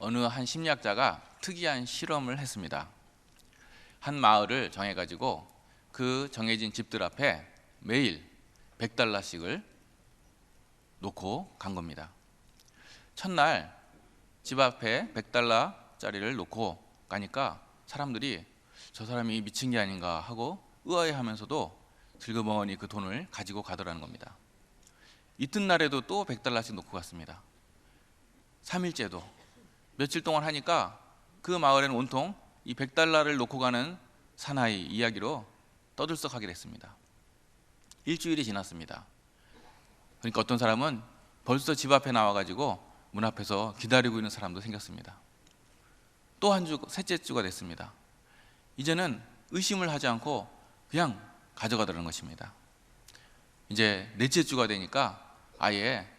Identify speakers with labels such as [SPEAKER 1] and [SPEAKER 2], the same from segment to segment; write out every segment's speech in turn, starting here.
[SPEAKER 1] 어느 한 심리학자가 특이한 실험을 했습니다. 한 마을을 정해가지고 그 정해진 집들 앞에 매일 $100씩을 놓고 간 겁니다. 첫날 집 앞에 $100짜리를 놓고 가니까 사람들이 저 사람이 미친 게 아닌가 하고 의아해하면서도 슬그머니 그 돈을 가지고 가더라는 겁니다. 이튿날에도 또 $100씩 놓고 갔습니다. 3일째도 며칠 동안 하니까 그 마을에는 온통 이 $100를 놓고 가는 사나이 이야기로 떠들썩하게 됐습니다. 일주일이 지났습니다. 그러니까 어떤 사람은 벌써 집 앞에 나와가지고 문 앞에서 기다리고 있는 사람도 생겼습니다. 또 한 주, 셋째 주가 됐습니다. 이제는 의심을 하지 않고 그냥 가져가더라는 것입니다. 이제 넷째 주가 되니까 아예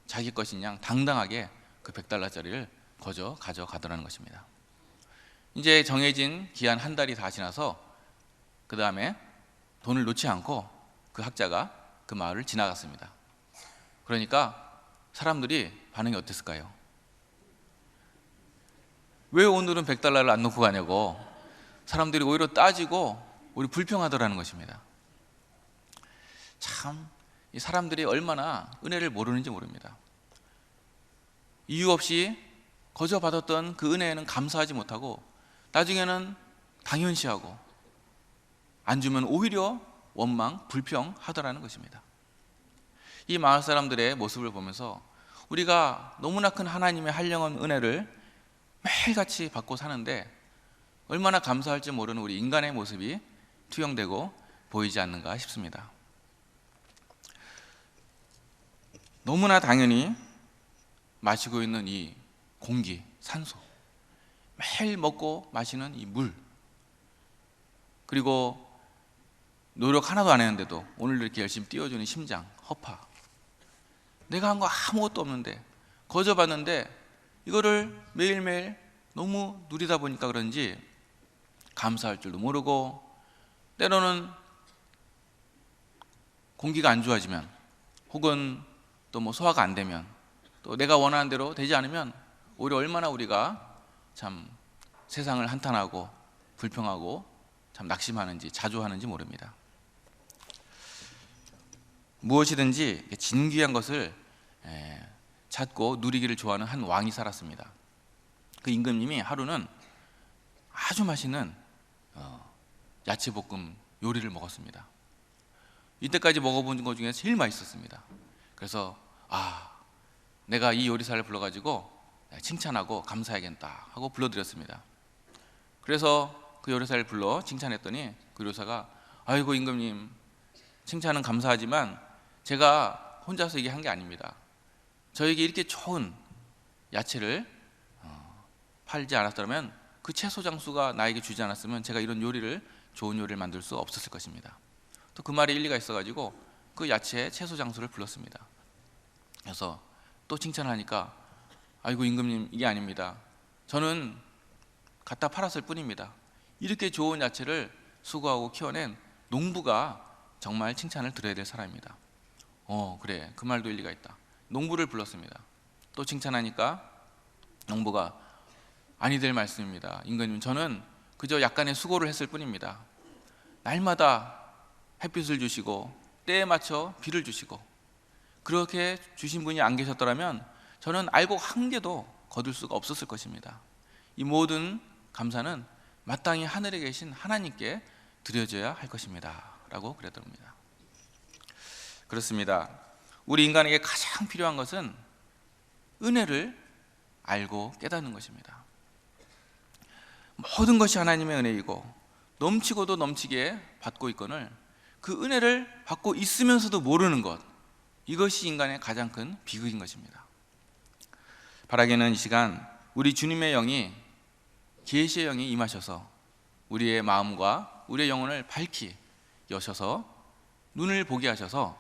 [SPEAKER 1] 자기 것인 양 당당하게 그 $100짜리를 거저 가져가더라는 것입니다. 이제 정해진 기한 한 달이 다 지나서 그 다음에 돈을 놓지 않고 그 학자가 그 마을을 지나갔습니다. 그러니까 사람들이 반응이 어땠을까요? 왜 오늘은 $100를 안 놓고 가냐고 사람들이 오히려 따지고 오히려 불평하더라는 것입니다. 참, 이 사람들이 얼마나 은혜를 모르는지 모릅니다. 이유 없이 거저 받았던 그 은혜에는 감사하지 못하고 나중에는 당연시하고 안 주면 오히려 원망, 불평하더라는 것입니다. 이 마을 사람들의 모습을 보면서 우리가 너무나 큰 하나님의 한량한 은혜를 매일같이 받고 사는데 얼마나 감사할지 모르는 우리 인간의 모습이 투영되고 보이지 않는가 싶습니다. 너무나 당연히 마시고 있는 이 공기, 산소, 매일 먹고 마시는 이 물, 그리고 노력 하나도 안 했는데도 오늘 이렇게 열심히 뛰어주는 심장, 허파, 내가 한 거 아무것도 없는데 거저 받는데 이거를 매일매일 너무 누리다 보니까 그런지 감사할 줄도 모르고 때로는 공기가 안 좋아지면 혹은 또 뭐 소화가 안 되면 또 내가 원하는 대로 되지 않으면 오히려 얼마나 우리가 참 세상을 한탄하고 불평하고 참 낙심하는지 자조하는지 모릅니다. 무엇이든지 진귀한 것을 찾고 누리기를 좋아하는 한 왕이 살았습니다. 그 임금님이 하루는 아주 맛있는 야채볶음 요리를 먹었습니다. 이때까지 먹어본 것 중에 제일 맛있었습니다. 그래서 내가 이 요리사를 불러가지고 칭찬하고 감사해야겠다 하고 불러드렸습니다. 그래서 그 요리사를 불러 칭찬했더니 그 요리사가 아이고 임금님, 칭찬은 감사하지만 제가 혼자서 얘기한 게 아닙니다. 저에게 이렇게 좋은 야채를 팔지 않았다면 그 채소 장수가 나에게 주지 않았으면 제가 이런 좋은 요리를 만들 수 없었을 것입니다. 또 그 말에 일리가 있어가지고 그 야채 채소 장수를 불렀습니다. 그래서 또 칭찬하니까 아이고 임금님, 이게 아닙니다. 저는 갖다 팔았을 뿐입니다. 이렇게 좋은 야채를 수고하고 키워낸 농부가 정말 칭찬을 들어야 될 사람입니다. 그래, 그 말도 일리가 있다. 농부를 불렀습니다. 또 칭찬하니까 농부가 아니 될 말씀입니다. 임금님, 저는 그저 약간의 수고를 했을 뿐입니다. 날마다 햇빛을 주시고 때에 맞춰 비를 주시고 그렇게 주신 분이 안 계셨더라면 저는 알곡 한 개도 거둘 수가 없었을 것입니다. 이 모든 감사는 마땅히 하늘에 계신 하나님께 드려져야 할 것입니다 라고 그랬답니다. 그렇습니다. 우리 인간에게 가장 필요한 것은 은혜를 알고 깨닫는 것입니다. 모든 것이 하나님의 은혜이고 넘치고도 넘치게 받고 있거늘 그 은혜를 받고 있으면서도 모르는 것, 이것이 인간의 가장 큰 비극인 것입니다. 바라기는 이 시간 우리 주님의 영이, 계시의 영이 임하셔서 우리의 마음과 우리의 영혼을 밝히 여셔서 눈을 보게 하셔서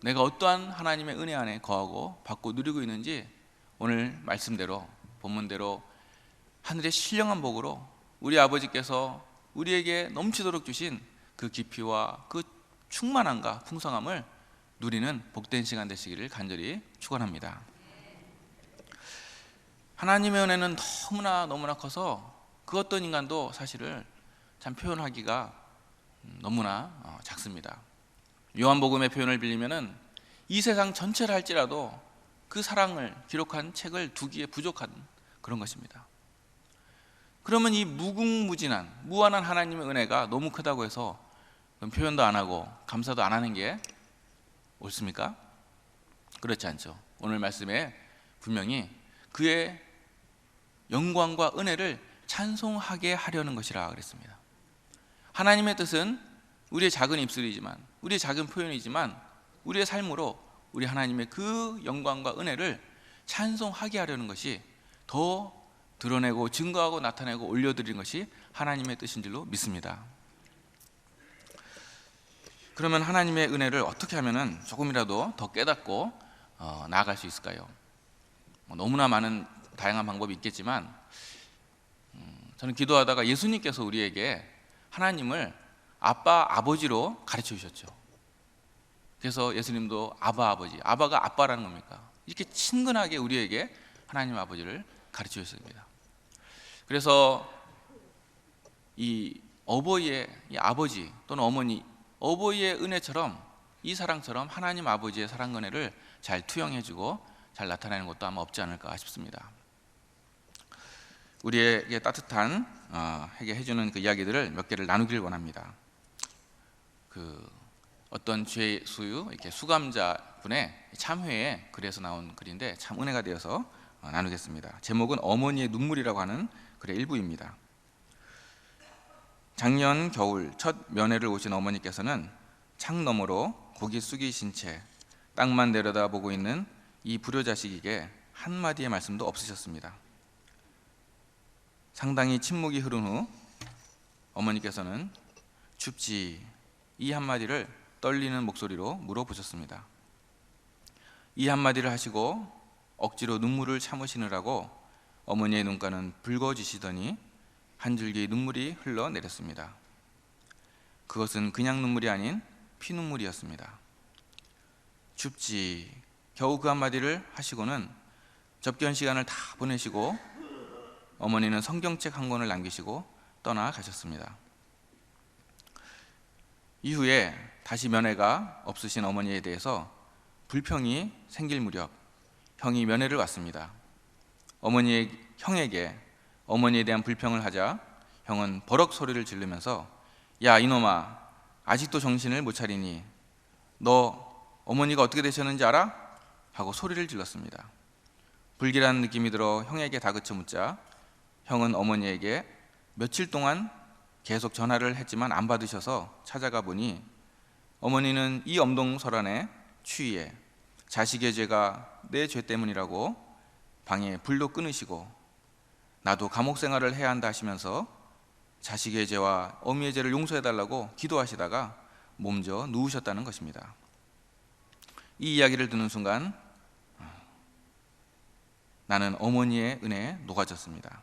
[SPEAKER 1] 내가 어떠한 하나님의 은혜 안에 거하고 받고 누리고 있는지 오늘 말씀대로, 본문대로 하늘의 신령한 복으로 우리 아버지께서 우리에게 넘치도록 주신 그 깊이와 그 충만함과 풍성함을 누리는 복된 시간 되시기를 간절히 축원합니다. 하나님의 은혜는 너무나 커서 그 어떤 인간도 사실을 참 표현하기가 너무나 작습니다. 요한복음의 표현을 빌리면은 이 세상 전체를 할지라도 그 사랑을 기록한 책을 두기에 부족한 그런 것입니다. 그러면 이 무궁무진한 무한한 하나님의 은혜가 너무 크다고 해서 표현도 안 하고 감사도 안 하는 게 옳습니까? 그렇지 않죠. 오늘 말씀에 분명히 그의 영광과 은혜를 찬송하게 하려는 것이라 그랬습니다. 하나님의 뜻은 우리의 작은 입술이지만, 우리의 작은 표현이지만, 우리의 삶으로 우리 하나님의 그 영광과 은혜를 찬송하게 하려는 것이, 더 드러내고 증거하고 나타내고 올려드리는 것이 하나님의 뜻인 줄로 믿습니다. 그러면 하나님의 은혜를 어떻게 하면 조금이라도 더 깨닫고 나아갈 수 있을까요? 너무나 많은 다양한 방법이 있겠지만, 저는 기도하다가 예수님께서 우리에게 하나님을 아빠, 아버지로 가르쳐 주셨죠. 그래서 예수님도 아바, 아버지, 아바가 아빠라는 겁니까? 이렇게 친근하게 우리에게 하나님 아버지를 가르쳐 주셨습니다. 그래서 이 어버이의 이 아버지 또는 어머니, 어버이의 은혜처럼, 이 사랑처럼 하나님 아버지의 사랑 은혜를 잘 투영해주고 잘 나타내는 것도 아마 없지 않을까 싶습니다. 우리에게 따뜻한 하게 해주는 그 이야기들을 몇 개를 나누길 원합니다. 어떤 죄 수유 이렇게 수감자분의 참회의 글에서 나온 글인데 참 은혜가 되어서 나누겠습니다. 제목은 어머니의 눈물이라고 하는 글의 일부입니다. 작년 겨울 첫 면회를 오신 어머니께서는 창 너머로 고개 숙이신 채 땅만 내려다보고 있는 이 불효자식에게 한마디의 말씀도 없으셨습니다. 상당히 침묵이 흐른 후 어머니께서는 춥지, 이 한마디를 떨리는 목소리로 물어보셨습니다. 이 한마디를 하시고 억지로 눈물을 참으시느라고 어머니의 눈가는 붉어지시더니 한 줄기의 눈물이 흘러내렸습니다. 그것은 그냥 눈물이 아닌 피눈물이었습니다. 춥지, 겨우 그 한마디를 하시고는 접견 시간을 다 보내시고 어머니는 성경책 한 권을 남기시고 떠나가셨습니다. 이후에 다시 면회가 없으신 어머니에 대해서 불평이 생길 무렵 형이 면회를 왔습니다. 형에게 어머니에 대한 불평을 하자 형은 버럭 소리를 지르면서 야 이놈아, 아직도 정신을 못 차리니 너 어머니가 어떻게 되셨는지 알아? 하고 소리를 질렀습니다. 불길한 느낌이 들어 형에게 다그쳐 묻자 형은 어머니에게 며칠 동안 계속 전화를 했지만 안 받으셔서 찾아가 보니 어머니는 이 엄동설안에 추위에 자식의 죄가 내 죄 때문이라고 방에 불도 끊으시고 나도 감옥 생활을 해야 한다 하시면서 자식의 죄와 어미의 죄를 용서해달라고 기도하시다가 몸져 누우셨다는 것입니다. 이 이야기를 듣는 순간 나는 어머니의 은혜에 녹아졌습니다.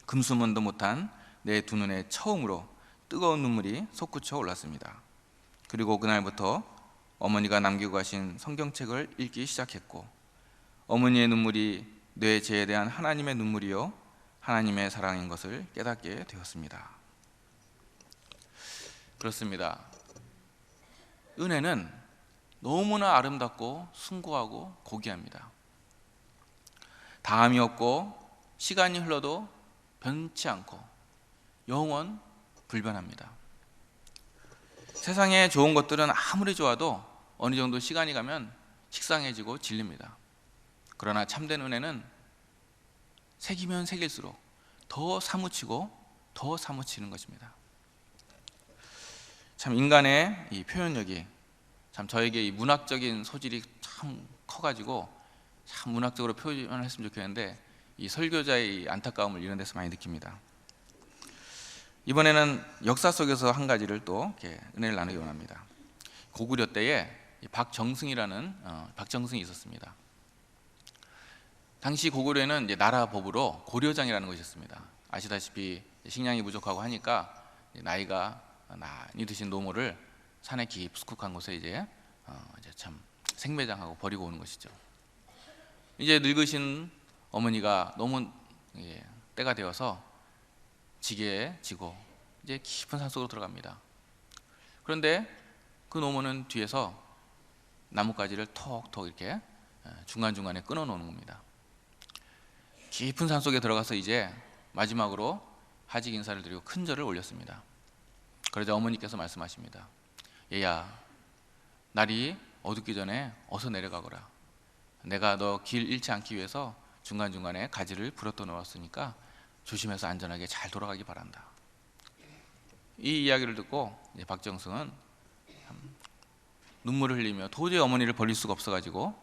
[SPEAKER 1] 금수문도 못한 내 두 눈에 처음으로 뜨거운 눈물이 솟구쳐 올랐습니다. 그리고 그날부터 어머니가 남기고 가신 성경책을 읽기 시작했고 어머니의 눈물이 내 죄에 대한 하나님의 눈물이요 하나님의 사랑인 것을 깨닫게 되었습니다. 그렇습니다. 은혜는 너무나 아름답고 숭고하고 고귀합니다. 다함이 없고 시간이 흘러도 변치 않고 영원 불변합니다. 세상에 좋은 것들은 아무리 좋아도 어느 정도 시간이 가면 식상해지고 질립니다. 그러나 참된 은혜는 새기면 새길수록 더 사무치고 더 사무치는 것입니다. 참 인간의 이 표현력이 참 저에게 이 문학적인 소질이 참 커가지고 참 문학적으로 표현을 했으면 좋겠는데 이 설교자의 안타까움을 이런 데서 많이 느낍니다. 이번에는 역사 속에서 한 가지를 또 이렇게 은혜를 나누기 원합니다. 고구려 때에 박정승이 있었습니다. 당시 고구려에는 이제 나라 법으로 고려장이라는 것이 있었습니다. 아시다시피 식량이 부족하고 하니까 나이가 많이 드신 노모를 산에 깊숙한 곳에 이제 참 생매장하고 버리고 오는 것이죠. 이제 늙으신 어머니가 너무 때가 되어서 지게에 지고 이제 깊은 산속으로 들어갑니다. 그런데 그 노모는 뒤에서 나뭇가지를 톡톡 이렇게 중간중간에 끊어 놓는 겁니다. 깊은 산속에 들어가서 이제 마지막으로 하직 인사를 드리고 큰 절을 올렸습니다. 그러자 어머니께서 말씀하십니다. 얘야, 날이 어둡기 전에 어서 내려가거라. 내가 너 길 잃지 않기 위해서 중간중간에 가지를 부러떠 놓았으니까 조심해서 안전하게 잘 돌아가기 바란다. 이 이야기를 듣고 이제 박정승은 눈물을 흘리며 도저히 어머니를 버릴 수가 없어가지고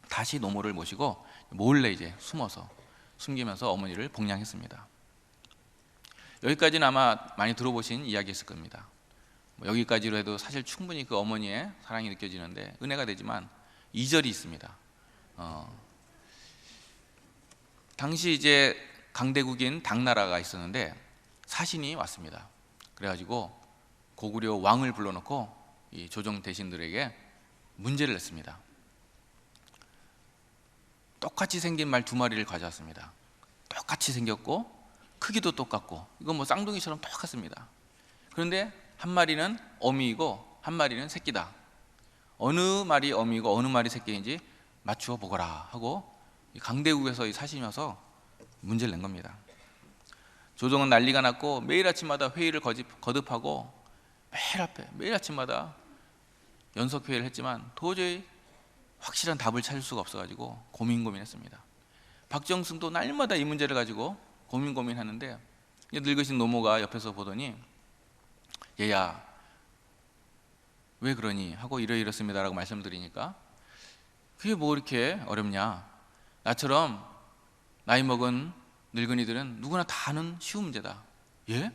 [SPEAKER 1] 다시 노모를 모시고 몰래 이제 숨기면서 어머니를 복량했습니다. 여기까지는 아마 많이 들어보신 이야기였을 겁니다. 여기까지로 해도 사실 충분히 그 어머니의 사랑이 느껴지는데 은혜가 되지만 2절이 있습니다. 당시 이제 강대국인 당나라가 있었는데 사신이 왔습니다. 그래가지고 고구려 왕을 불러놓고 이 조정 대신들에게 문제를 냈습니다. 똑같이 생긴 말 2마리를 가져왔습니다. 똑같이 생겼고 크기도 똑같고 이건 뭐 쌍둥이처럼 똑같습니다. 그런데 한 마리는 어미이고 한 마리는 새끼다. 어느 말이 어미이고 어느 말이 새끼인지 맞추어 보거라 하고 강대국에서 이 사신이 와서 문제를 낸 겁니다. 조정은 난리가 났고 매일 아침마다 회의를 거듭하고 매일 아침마다 연석회의를 했지만 도저히 확실한 답을 찾을 수가 없어가지고 고민했습니다. 박정승도 날마다 이 문제를 가지고 고민하는데 늙으신 노모가 옆에서 보더니 얘야 왜 그러니 하고 이렇습니다 라고 말씀드리니까 그게 뭐 이렇게 어렵냐, 나처럼 나이 먹은 늙은이들은 누구나 다 아는 쉬운 문제다. 예?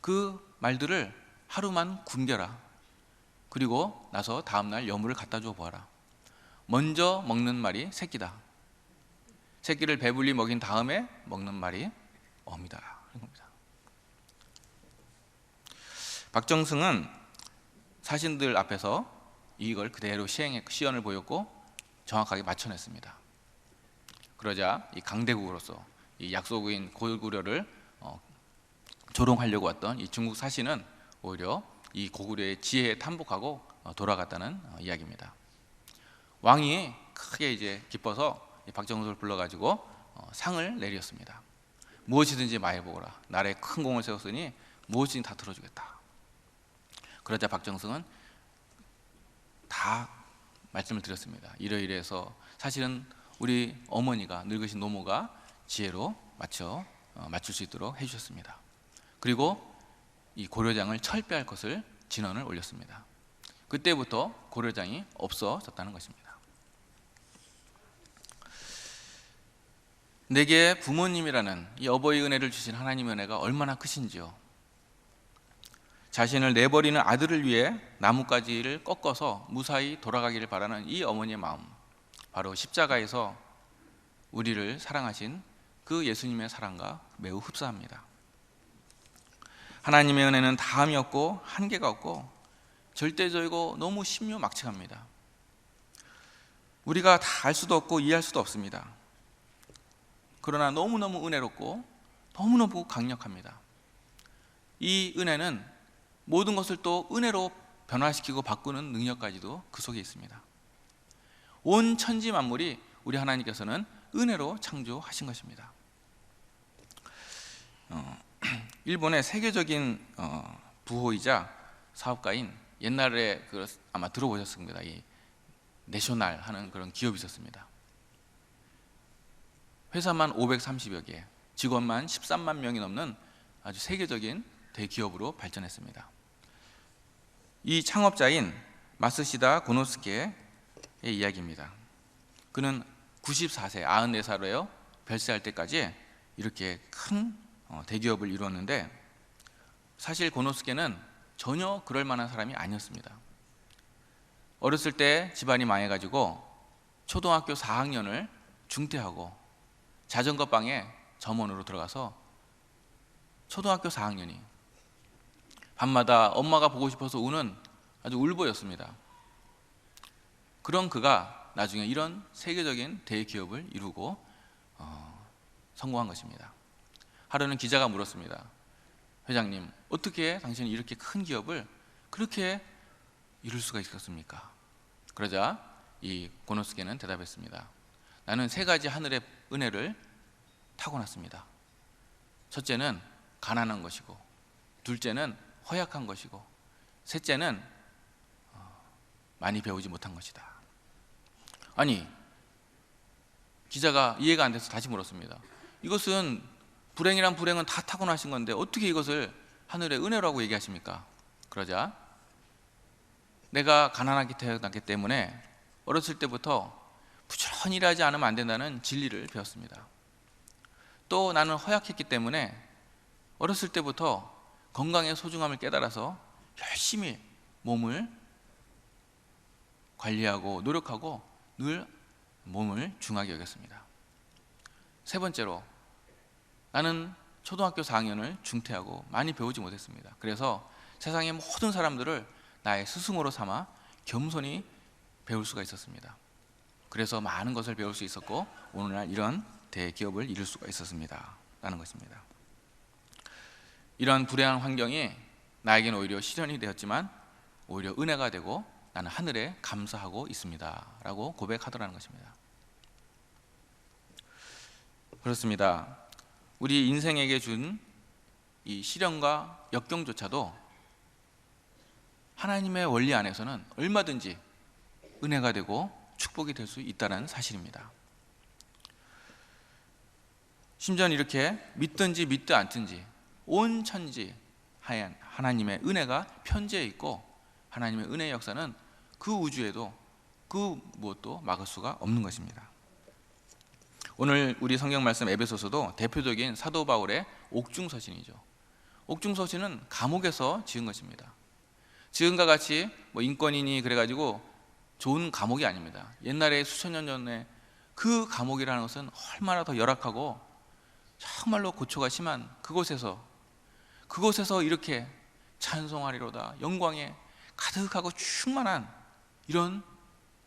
[SPEAKER 1] 그 말들을 하루만 굶겨라. 그리고 나서 다음날 여물을 갖다 줘 보아라. 먼저 먹는 말이 새끼다. 새끼를 배불리 먹인 다음에 먹는 말이 어미다. 그런 겁니다. 박정승은 사신들 앞에서 이걸 그대로 시연을 보였고 정확하게 맞춰냈습니다. 그러자 이 강대국으로서 이 약소국인 고구려를 조롱하려고 왔던 이 중국 사신은 오히려 이 고구려의 지혜에 탐복하고 돌아갔다는 이야기입니다. 왕이 크게 이제 기뻐서 박정승을 불러가지고 상을 내렸습니다. 무엇이든지 말해보거라. 나라에 큰 공을 세웠으니 무엇이든지 다 들어주겠다. 그러자 박정승은 다 말씀을 드렸습니다. 이러이러해서 사실은 우리 어머니가 늙으신 노모가 지혜로 맞출 수 있도록 해주셨습니다. 그리고 이 고려장을 철폐할 것을 진언을 올렸습니다. 그때부터 고려장이 없어졌다는 것입니다. 내게 부모님이라는 이 어버이 은혜를 주신 하나님의 은혜가 얼마나 크신지요. 자신을 내버리는 아들을 위해 나뭇가지를 꺾어서 무사히 돌아가기를 바라는 이 어머니의 마음, 바로 십자가에서 우리를 사랑하신 그 예수님의 사랑과 매우 흡사합니다. 하나님의 은혜는 다함이 없고 한계가 없고 절대적이고 너무 신묘막측합니다. 우리가 다 알 수도 없고 이해할 수도 없습니다. 그러나 너무너무 은혜롭고 너무너무 강력합니다. 이 은혜는 모든 것을 또 은혜로 변화시키고 바꾸는 능력까지도 그 속에 있습니다. 온 천지 만물이 우리 하나님께서는 은혜로 창조하신 것입니다. 일본의 세계적인 부호이자 사업가인 옛날에 아마 들어보셨을 겁니다. 이 내셔널 하는 그런 기업이 있었습니다. 회사만 530여 개, 직원만 13만 명이 넘는 아주 세계적인 대기업으로 발전했습니다. 이 창업자인 마스시다 고노스케의 이야기입니다. 그는 94세, 94살로요 별세할 때까지 이렇게 큰 대기업을 이루었는데 사실 고노스케는 전혀 그럴 만한 사람이 아니었습니다. 어렸을 때 집안이 망해가지고 초등학교 4학년을 중퇴하고 자전거 방에 점원으로 들어가서 초등학교 4학년이 밤마다 엄마가 보고 싶어서 우는 아주 울보였습니다. 그런 그가 나중에 이런 세계적인 대기업을 이루고 성공한 것입니다. 하루는 기자가 물었습니다. 회장님, 어떻게 당신이 이렇게 큰 기업을 그렇게 이룰 수가 있었습니까? 그러자 이 고노스케는 대답했습니다. 나는 세 가지 하늘의 은혜를 타고났습니다. 첫째는 가난한 것이고, 둘째는 허약한 것이고, 셋째는 많이 배우지 못한 것이다. 아니, 기자가 이해가 안 돼서 다시 물었습니다. 이것은 불행이란 불행은 다 타고나신 건데 어떻게 이것을 하늘의 은혜라고 얘기하십니까? 그러자 내가 가난하게 태어났기 때문에 어렸을 때부터 부지런히 일하지 않으면 안 된다는 진리를 배웠습니다. 또 나는 허약했기 때문에 어렸을 때부터 건강의 소중함을 깨달아서 열심히 몸을 관리하고 노력하고 늘 몸을 중하게 여겼습니다. 세 번째로, 나는 초등학교 4학년을 중퇴하고 많이 배우지 못했습니다. 그래서 세상의 모든 사람들을 나의 스승으로 삼아 겸손히 배울 수가 있었습니다. 그래서 많은 것을 배울 수 있었고 오늘날 이런 대기업을 이룰 수가 있었습니다 라는 것입니다. 이런 불행한 환경이 나에게는 오히려 시련이 되었지만 오히려 은혜가 되고 나는 하늘에 감사하고 있습니다 라고 고백하더라는 것입니다. 그렇습니다. 우리 인생에게 준 이 시련과 역경조차도 하나님의 원리 안에서는 얼마든지 은혜가 되고 축복이 될 수 있다는 사실입니다. 심지어는 이렇게 믿든지 믿지 않든지 온 천지 하얀 하나님의 은혜가 편재해 있고 하나님의 은혜의 역사는 그 우주에도 그 무엇도 막을 수가 없는 것입니다. 오늘 우리 성경 말씀 에베소서도 대표적인 사도 바울의 옥중서신이죠. 옥중서신은 감옥에서 지은 것입니다. 지금과 같이 인권이니 그래가지고 좋은 감옥이 아닙니다. 옛날에 수천 년 전에 그 감옥이라는 것은 얼마나 더 열악하고 정말로 고초가 심한 그곳에서 이렇게 찬송하리로다 영광에 가득하고 충만한 이런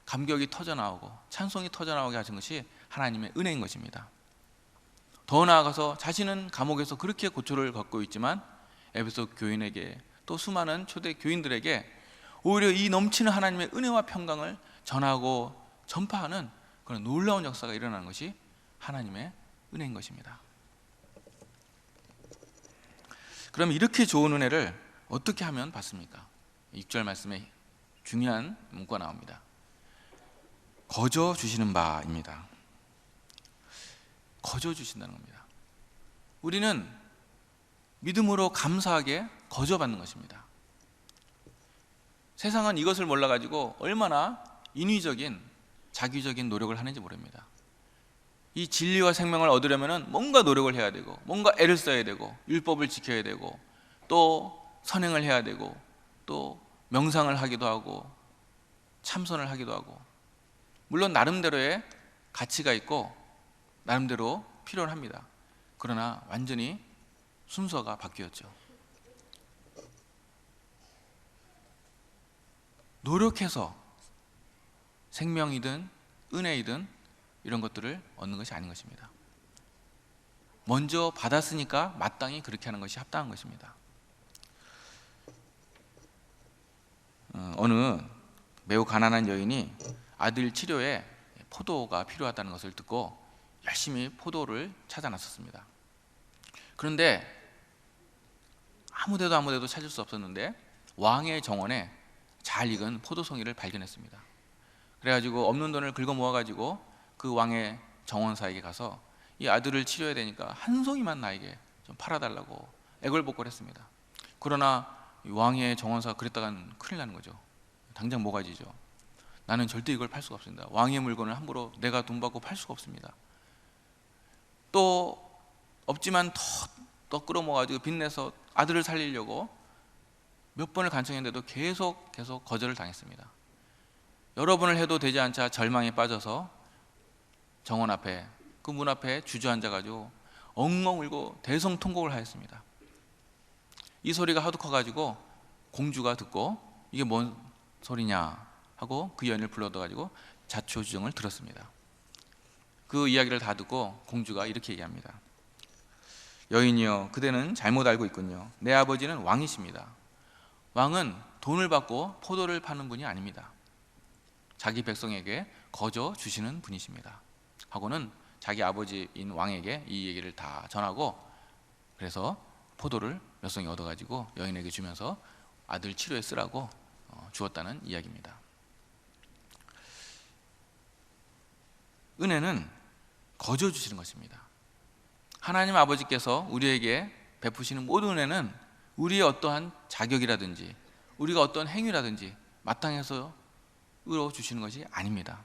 [SPEAKER 1] 감격이 터져나오고 찬송이 터져나오게 하신 것이 하나님의 은혜인 것입니다. 더 나아가서 자신은 감옥에서 그렇게 고초를 겪고 있지만 에베소 교인에게 또 수많은 초대 교인들에게 오히려 이 넘치는 하나님의 은혜와 평강을 전하고 전파하는 그런 놀라운 역사가 일어나는 것이 하나님의 은혜인 것입니다. 그럼 이렇게 좋은 은혜를 어떻게 하면 받습니까? 6절 말씀에 중요한 문구가 나옵니다. 거저 주시는 바입니다. 거저 주신다는 겁니다. 우리는 믿음으로 감사하게 거저 받는 것입니다. 세상은 이것을 몰라가지고 얼마나 인위적인 자기적인 노력을 하는지 모릅니다. 이 진리와 생명을 얻으려면 뭔가 노력을 해야 되고 뭔가 애를 써야 되고 율법을 지켜야 되고 또 선행을 해야 되고 또 명상을 하기도 하고 참선을 하기도 하고 물론 나름대로의 가치가 있고 나름대로 필요는 합니다. 그러나 완전히 순서가 바뀌었죠. 노력해서 생명이든 은혜이든 이런 것들을 얻는 것이 아닌 것입니다. 먼저 받았으니까 마땅히 그렇게 하는 것이 합당한 것입니다. 어느 매우 가난한 여인이 아들 치료에 포도가 필요하다는 것을 듣고 열심히 포도를 찾아 나섰습니다. 그런데 아무데도 찾을 수 없었는데 왕의 정원에 잘 익은 포도송이를 발견했습니다. 그래가지고 없는 돈을 긁어 모아가지고 그 왕의 정원사에게 가서 이 아들을 치료해야 되니까 한 송이만 나에게 좀 팔아달라고 애걸복걸했습니다. 그러나 왕의 정원사가 그랬다간 큰일 나는 거죠. 당장 모가지죠. 나는 절대 이걸 팔 수가 없습니다. 왕의 물건을 함부로 내가 돈 받고 팔 수가 없습니다. 또 없지만 더 끌어모아가지고 빚내서 아들을 살리려고 몇 번을 간청했는데도 계속 거절을 당했습니다. 여러 번을 해도 되지 않자 절망에 빠져서 정원 앞에 그 문 앞에 주저앉아가지고 엉엉 울고 대성통곡을 하였습니다. 이 소리가 하도 커가지고 공주가 듣고 이게 뭔 소리냐 하고 그 여인을 불러다가지고 자초지종을 들었습니다. 그 이야기를 다 듣고 공주가 이렇게 얘기합니다. 여인이여, 그대는 잘못 알고 있군요. 내 아버지는 왕이십니다. 왕은 돈을 받고 포도를 파는 분이 아닙니다. 자기 백성에게 거저 주시는 분이십니다. 하고는 자기 아버지인 왕에게 이 얘기를 다 전하고, 그래서 포도를 몇 송이 얻어가지고 여인에게 주면서 아들 치료에 쓰라고 주었다는 이야기입니다. 은혜는 거저 주시는 것입니다. 하나님 아버지께서 우리에게 베푸시는 모든 은혜는 우리의 어떠한 자격이라든지 우리가 어떤 행위라든지 마땅해서 주시는 것이 아닙니다.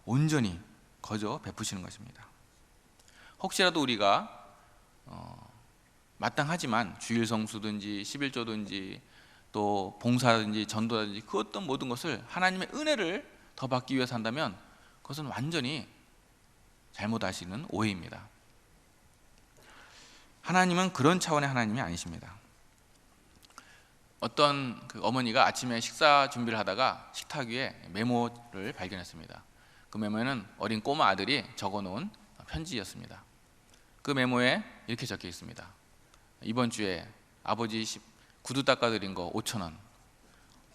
[SPEAKER 1] 온전히 거저 베푸시는 것입니다. 혹시라도 우리가 마땅하지만 주일성수든지 11조든지 또 봉사든지 전도든지 그 어떤 모든 것을 하나님의 은혜를 더 받기 위해서 한다면 그것은 완전히 잘못하시는 오해입니다. 하나님은 그런 차원의 하나님이 아니십니다. 어떤 그 어머니가 아침에 식사 준비를 하다가 식탁 위에 메모를 발견했습니다. 그 메모에는 어린 꼬마 아들이 적어놓은 편지였습니다. 그 메모에 이렇게 적혀 있습니다. 이번 주에 아버지 구두 닦아드린 거 5,000원,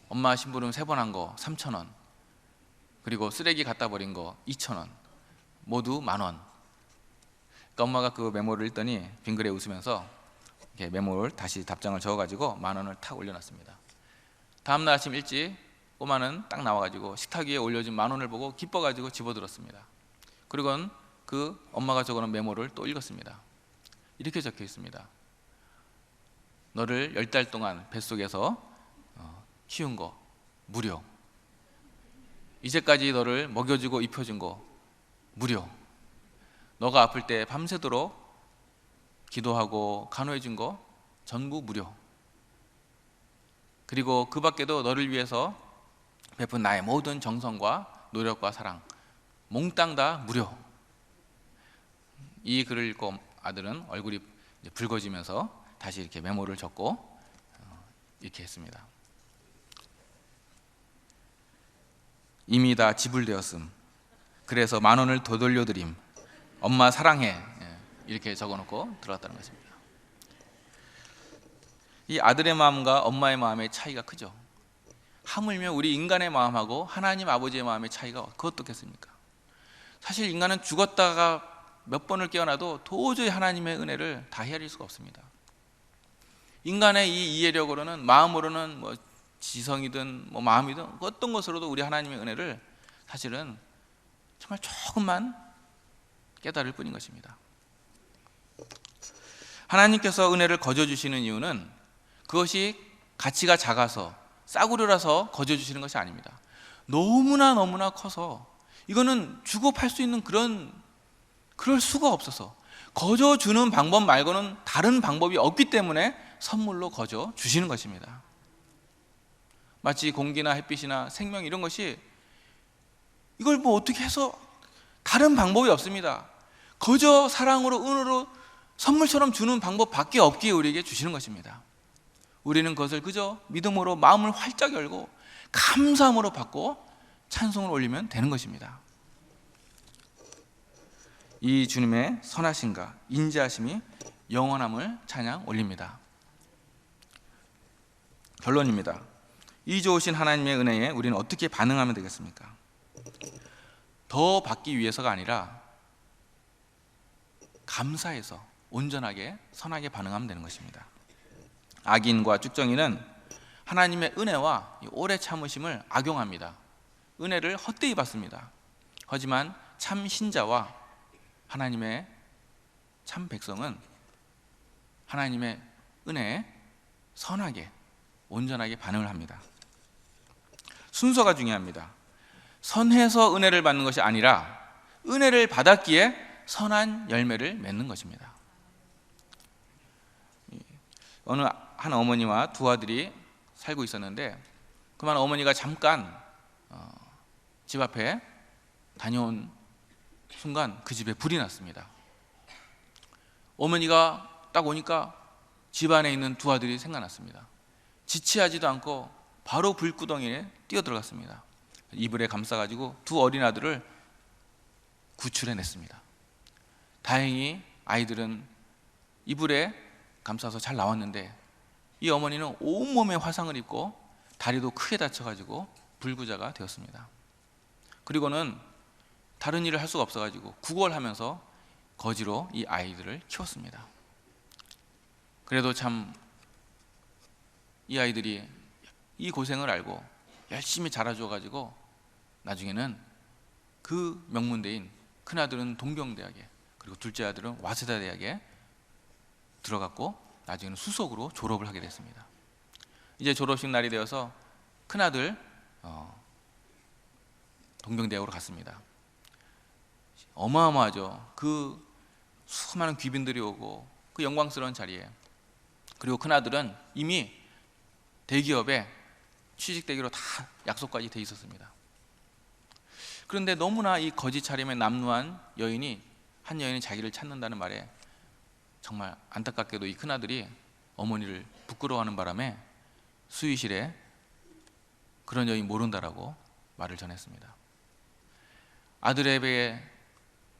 [SPEAKER 1] 엄마 심부름 3번 한 거 3,000원, 그리고 쓰레기 갖다 버린 거 2,000원, 모두 10,000원. 그러니까 엄마가 그 메모를 읽더니 빙그레 웃으면서 이렇게 메모를 다시 답장을 적어가지고 10,000원을 탁 올려놨습니다. 다음날 아침 일찍 꼬마는 딱 나와가지고 식탁 위에 올려진 10,000원을 보고 기뻐가지고 집어들었습니다. 그리고는 그 엄마가 적어놓은 메모를 또 읽었습니다. 이렇게 적혀 있습니다. 너를 10달 동안 뱃속에서 키운 거 무료. 이제까지 너를 먹여주고 입혀준 거 무료. 너가 아플 때 밤새도록 기도하고 간호해준 거 전부 무료. 그리고 그 밖에도 너를 위해서 베푼 나의 모든 정성과 노력과 사랑 몽땅 다 무료. 이 글을 읽고 아들은 얼굴이 붉어지면서 다시 이렇게 메모를 적고 이렇게 했습니다. 이미 다 지불되었음. 그래서 10,000원을 더 돌려드림. 엄마 사랑해. 이렇게 적어놓고 들어갔다는 것입니다. 이 아들의 마음과 엄마의 마음의 차이가 크죠. 하물며 우리 인간의 마음하고 하나님 아버지의 마음의 차이가 그 어떻겠습니까? 사실 인간은 죽었다가 몇 번을 깨어나도 도저히 하나님의 은혜를 다 헤아릴 수가 없습니다. 인간의 이 이해력으로는, 마음으로는 뭐 지성이든 뭐 마음이든 어떤 것으로도 우리 하나님의 은혜를 사실은 정말 조금만 깨달을 뿐인 것입니다. 하나님께서 은혜를 거저 주시는 이유는 그것이 가치가 작아서 싸구려라서 거저 주시는 것이 아닙니다. 너무나 커서 이거는 주고 팔 수 있는 그럴 수가 없어서 거저 주는 방법 말고는 다른 방법이 없기 때문에 선물로 거저 주시는 것입니다. 마치 공기나 햇빛이나 생명 이런 것이 이걸 뭐 어떻게 해서 다른 방법이 없습니다. 거저 사랑으로 은혜로 선물처럼 주는 방법밖에 없기에 우리에게 주시는 것입니다. 우리는 그것을 그저 믿음으로 마음을 활짝 열고 감사함으로 받고 찬송을 올리면 되는 것입니다. 이 주님의 선하심과 인자하심이 영원함을 찬양 올립니다. 결론입니다. 이 좋으신 하나님의 은혜에 우리는 어떻게 반응하면 되겠습니까? 더 받기 위해서가 아니라 감사해서 온전하게 선하게 반응하면 되는 것입니다. 악인과 쭉정이는 하나님의 은혜와 오래 참으심을 악용합니다. 은혜를 헛되이 받습니다. 하지만 참 신자와 하나님의 참 백성은 하나님의 은혜에 선하게 온전하게 반응을 합니다. 순서가 중요합니다. 선해서 은혜를 받는 것이 아니라 은혜를 받았기에 선한 열매를 맺는 것입니다. 어느 한 어머니와 두 아들이 살고 있었는데 그만 어머니가 잠깐 집 앞에 다녀온 순간 그 집에 불이 났습니다. 어머니가 딱 오니까 집 안에 있는 두 아들이 생각났습니다. 지체하지도 않고 바로 불구덩이에 뛰어들어갔습니다. 이불에 감싸가지고 두 어린 아들을 구출해냈습니다. 다행히 아이들은 이불에 감싸서 잘 나왔는데 이 어머니는 온몸에 화상을 입고 다리도 크게 다쳐가지고 불구자가 되었습니다. 그리고는 다른 일을 할 수가 없어가지고 구걸하면서 거지로 이 아이들을 키웠습니다. 그래도 참 이 아이들이 이 고생을 알고 열심히 자라줘가지고 나중에는 그 명문대인, 큰아들은 동경대학에, 그리고 둘째 아들은 와세다 대학에 들어갔고 나중에는 수석으로 졸업을 하게 됐습니다. 이제 졸업식 날이 되어서 큰아들 동경대학으로 갔습니다. 어마어마하죠. 그 수많은 귀빈들이 오고 그 영광스러운 자리에, 그리고 큰아들은 이미 대기업에 취직되기로 다 약속까지 돼 있었습니다. 그런데 너무나 이 거지 차림에 남루한 한 여인이 자기를 찾는다는 말에 정말 안타깝게도 이 큰아들이 어머니를 부끄러워하는 바람에 수의실에 그런 여인 모른다라고 말을 전했습니다. 아들의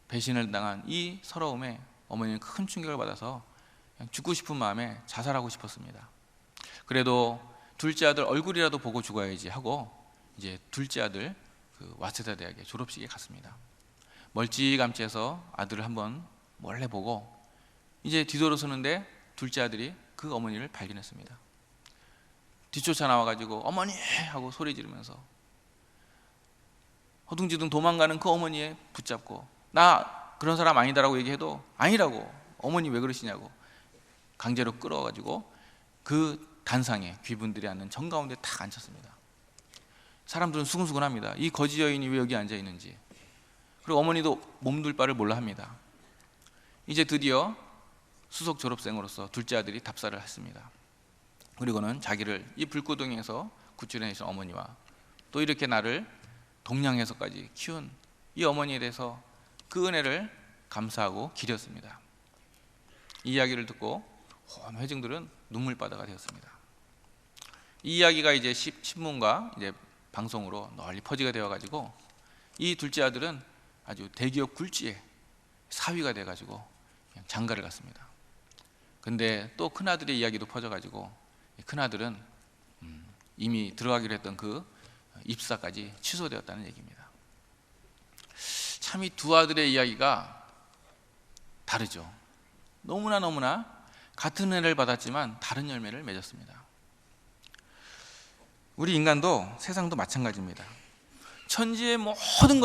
[SPEAKER 1] 배신을 당한 이 서러움에 어머니는 큰 충격을 받아서 그냥 죽고 싶은 마음에 자살하고 싶었습니다. 그래도 둘째 아들 얼굴이라도 보고 죽어야지 하고 이제 둘째 아들 그 와세다 대학의 졸업식에 갔습니다. 멀찌감치 해서 아들을 한번 몰래 보고 이제 뒤돌아서는데 둘째 아들이 그 어머니를 발견했습니다. 뒤쫓아 나와가지고 어머니 하고 소리 지르면서 허둥지둥 도망가는 그 어머니에 붙잡고, 나 그런 사람 아니다라고 얘기해도 아니라고, 어머니 왜 그러시냐고 강제로 끌어가지고 그 단상에 귀분들이 앉는 정가운데 딱 앉혔습니다. 사람들은 수근수근합니다. 이 거지 여인이 왜 여기 앉아 있는지. 그리고 어머니도 몸둘 바를 몰라 합니다. 이제 드디어 수석 졸업생으로서 둘째 아들이 답사를 했습니다. 그리고는 자기를 이 불구덩이에서 구출해내신 어머니와 또 이렇게 나를 동양에서까지 키운 이 어머니에 대해서 그 은혜를 감사하고 기렸습니다. 이 이야기를 듣고 온 회중들은 눈물바다가 되었습니다. 이 이야기가 이제 신문과 이제 방송으로 널리 퍼지게 되어가지고 이 둘째 아들은 아주 대기업 굴지에 사위가 돼가지고 그냥 장가를 갔습니다. 근데 또 큰아들의 이야기도 퍼져가지고 큰아들은 이미 들어가기로 했던 그 입사까지 취소되었다는 얘기입니다. 참 이 두 아들의 이야기가 다르죠. 너무나 같은 은혜를 받았지만 다른 열매를 맺었습니다. 우리 인간도 세상도 마찬가지입니다. 천지의 모든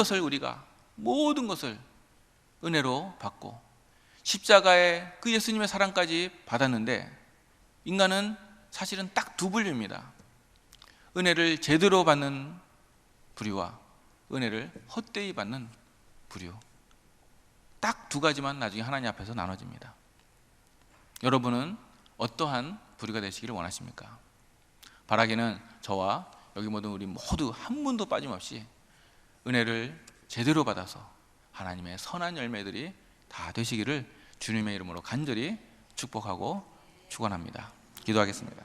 [SPEAKER 1] 것을 은혜로 받고 십자가의 그 예수님의 사랑까지 받았는데 인간은 사실은 딱 두 분류입니다. 은혜를 제대로 받는 부류와 은혜를 헛되이 받는 부류. 딱 두 가지만 나중에 하나님 앞에서 나눠집니다. 여러분은 어떠한 부류가 되시기를 원하십니까? 바라기는 저와 여기 모든 우리 모두 한 분도 빠짐없이 은혜를 제대로 받아서 하나님의 선한 열매들이 다 되시기를 주님의 이름으로 간절히 축복하고 축원합니다. 기도하겠습니다.